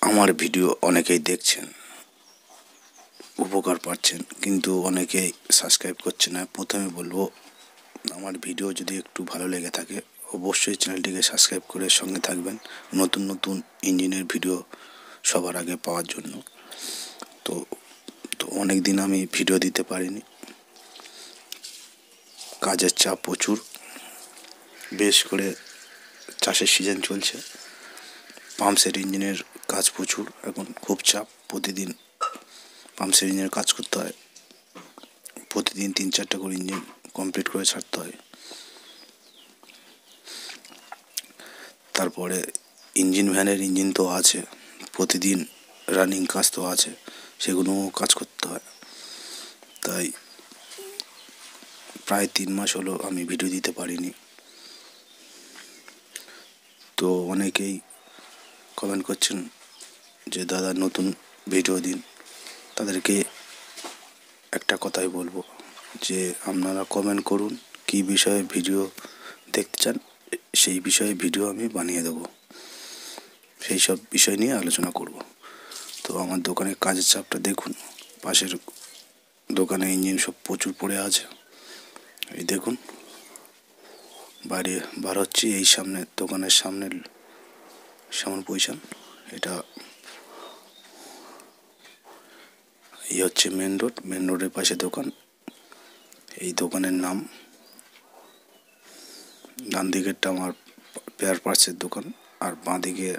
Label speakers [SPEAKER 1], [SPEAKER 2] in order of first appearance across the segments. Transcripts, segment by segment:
[SPEAKER 1] আমার ভিডিও অনেকেই দেখছেন, উপকার পাচ্ছেন, কিন্তু অনেকেই সাবস্ক্রাইব করছে না। প্রথমে বলবো, আমার ভিডিও যদি একটু ভালো লেগে থাকে অবশ্যই চ্যানেলটিকে সাবস্ক্রাইব করে সঙ্গে থাকবেন নতুন নতুন ইঞ্জিনের ভিডিও সবার আগে পাওয়ার জন্য। তো অনেক দিন আমি ভিডিও দিতে পারিনি, কাজের চাপ প্রচুর, বেশ করে চাষের সিজন চলছে, পাম্পসেট ইঞ্জিনের কাজ প্রচুর, এখন খুব চাপ। প্রতিদিন পাম্পসেট ইঞ্জিনের কাজ করতে হয়, প্রতিদিন 3-4টা করে ইঞ্জিন কমপ্লিট করে ছাড়তে হয়। তারপরে ইঞ্জিন ভ্যানের ইঞ্জিন তো আছে, প্রতিদিন রানিং কাজ তো আছে, সেগুলোও কাজ করতে হয়। তাই প্রায় 3 মাস হলো আমি ভিডিও দিতে পারিনি। তো অনেকেই কমেন্ট করছেন যে দাদা নতুন ভিডিও দিন। তাদেরকে একটা কথাই বলবো যে আপনারা কমেন্ট করুন কী বিষয়ে ভিডিও দেখতে চান, সেই বিষয়ে ভিডিও আমি বানিয়ে দেবো, সেই সব বিষয় নিয়ে আলোচনা করব। তো আমার দোকানের কাজের চাপটা দেখুন, পাশের দোকানে ইঞ্জিন সব প্রচুর পড়ে আছে। এই দেখুন বাইরে বার হচ্ছি, এই সামনে দোকানের সামনের পজিশন, এটা এই হচ্ছে মেন রোড, মেন রোডের পাশে দোকান। এই দোকানের নাম, ডান দিকেরটা আমার পেয়ার পার্টসের দোকান, আর বাঁ দিকে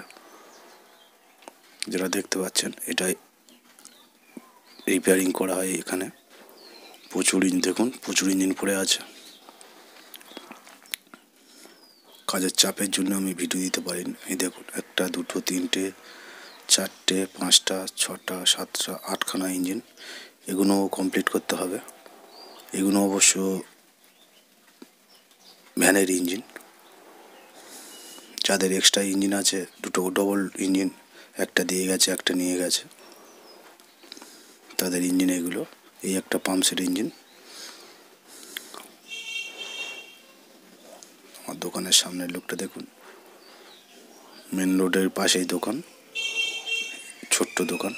[SPEAKER 1] যেটা দেখতে পাচ্ছেন এটাই রিপেয়ারিং করা হয়। এখানে প্রচুর ইঞ্জিন, দেখুন প্রচুর ইঞ্জিন পড়ে আছে। কাজের চাপের জন্য আমি ভিডিও দিতে পারিনি। এই দেখুন 1, 2, 3, 4, 5, 6, 7, 8খানা ইঞ্জিন, এগুলো কমপ্লিট করতে হবে। এগুলো অবশ্য ভ্যানের ইঞ্জিন। যাদের এক্সট্রা ইঞ্জিন আছে, দুটো ডবল ইঞ্জিন, একটা দিয়ে গেছে একটা নিয়ে গেছে, তাদের ইঞ্জিন এগুলো। এই একটা পাম্পসেট ইঞ্জিন। আমার দোকানের সামনের লোকটা দেখুন, মেন রোডের পাশেই দোকান, ছোট্ট দোকান।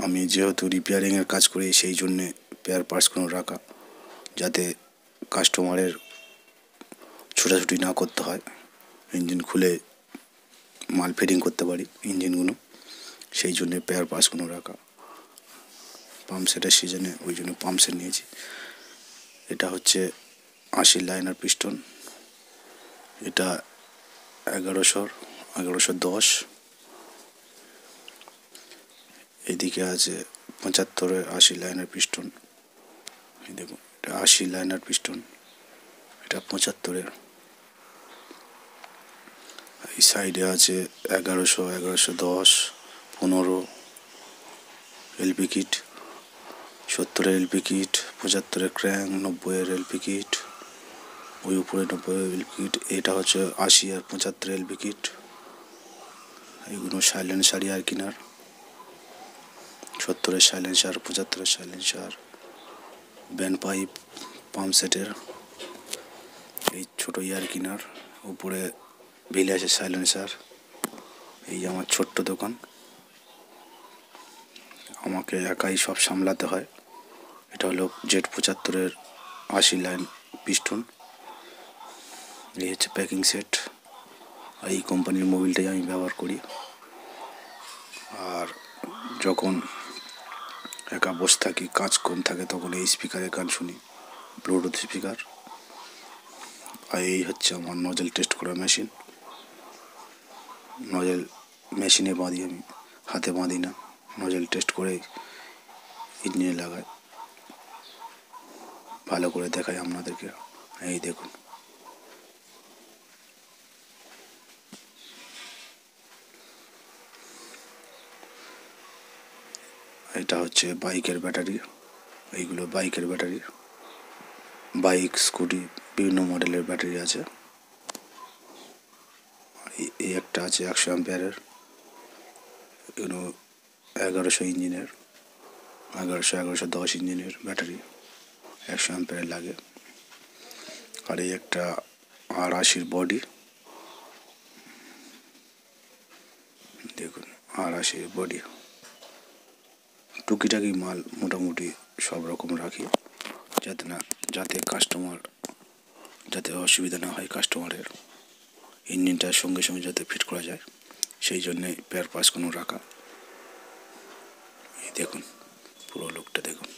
[SPEAKER 1] আমি যেহেতু রিপেয়ারিংয়ের কাজ করি, সেই জন্যে পেয়ার পার্টসগুলো রাখা, যাতে কাস্টমারের ছোটাছুটি না করতে হয়, ইঞ্জিন খুলে মাল ফিটিং করতে পারি ইঞ্জিনগুলো, সেই জন্যে পেয়ার পার্টসগুলো রাখা। পাম্পসেটের সিজনে ওই জন্য পাম্পসেট নিয়েছি। এটা হচ্ছে 80 লাইনার পিস্টন, এটা 1110। এদিকে আছে 75-এর 80 লাইনার পিস্টন। এই দেখুন এটা 80 লাইনার পিস্টন, এটা 75-এর। এই সাইডে আছে 1100, 1110, 15 এলপি কিট, 70-এর এলপি কিট, 75-এর ক্র্যাঙ্ক, 90-এর এলপি কিট, ওই উপরে 90-এর এলপি কিট। এটা হচ্ছে 80 আর 75 এলপি কিট। এইগুলো সাইলেন্সার এয়ার কিনার, 70-এর সাইলেন্সার, 75-এর সাইলেন্সার, ব্যান্ড পাইপ পাম্পসেটের, এই ছোটো এয়ার কিনার, উপরে ভিলিয়াসের সাইলেন্সার। এই আমার ছোট্ট দোকান, আমাকে একাই সব সামলাতে হয়। এটা হলো Z75-এর 80 লাইন পিস্টন। এই হচ্ছে প্যাকিং সেট, এই কোম্পানির মোবিলটাই আমি ব্যবহার করি। আর যখন একা বসে থাকি, কাজ কম থাকে, তখন এই স্পিকারে গান শুনি, ব্লুটুথ স্পিকার। আর এই হচ্ছে আমার নজেল টেস্ট করা মেশিন। নজেল মেশিনে বাঁধি আমি, হাতে বাঁধি না, নজেল টেস্ট করে ইঞ্জিনে লাগাই, ভালো করে দেখাই আপনাদেরকে। এই দেখুন এটা হচ্ছে বাইকের ব্যাটারি, এইগুলো বাইকের ব্যাটারি, বাইক স্কুটি বিভিন্ন মডেলের ব্যাটারি আছে। এই একটা আছে 100 অ্যাম্পিয়ারের, এগুলো 1100 ইঞ্জিনের, 1110 ইঞ্জিনের ব্যাটারি, 100 অ্যাম্পিয়ারের লাগে। আর এই একটা R80 বডি, দেখুন। আর আসে বডি, টুকিটাকি মাল মোটামুটি সব রকম রাখি, যাতে কাস্টমার যাতে অসুবিধা না হয় কাস্টমারের, ইঞ্জিনটার সঙ্গে সঙ্গে যাতে ফিট করা যায় সেই জন্যে পেয়ার পাসগুলো রাখা। এই দেখুন পুরো লোকটা দেখুন।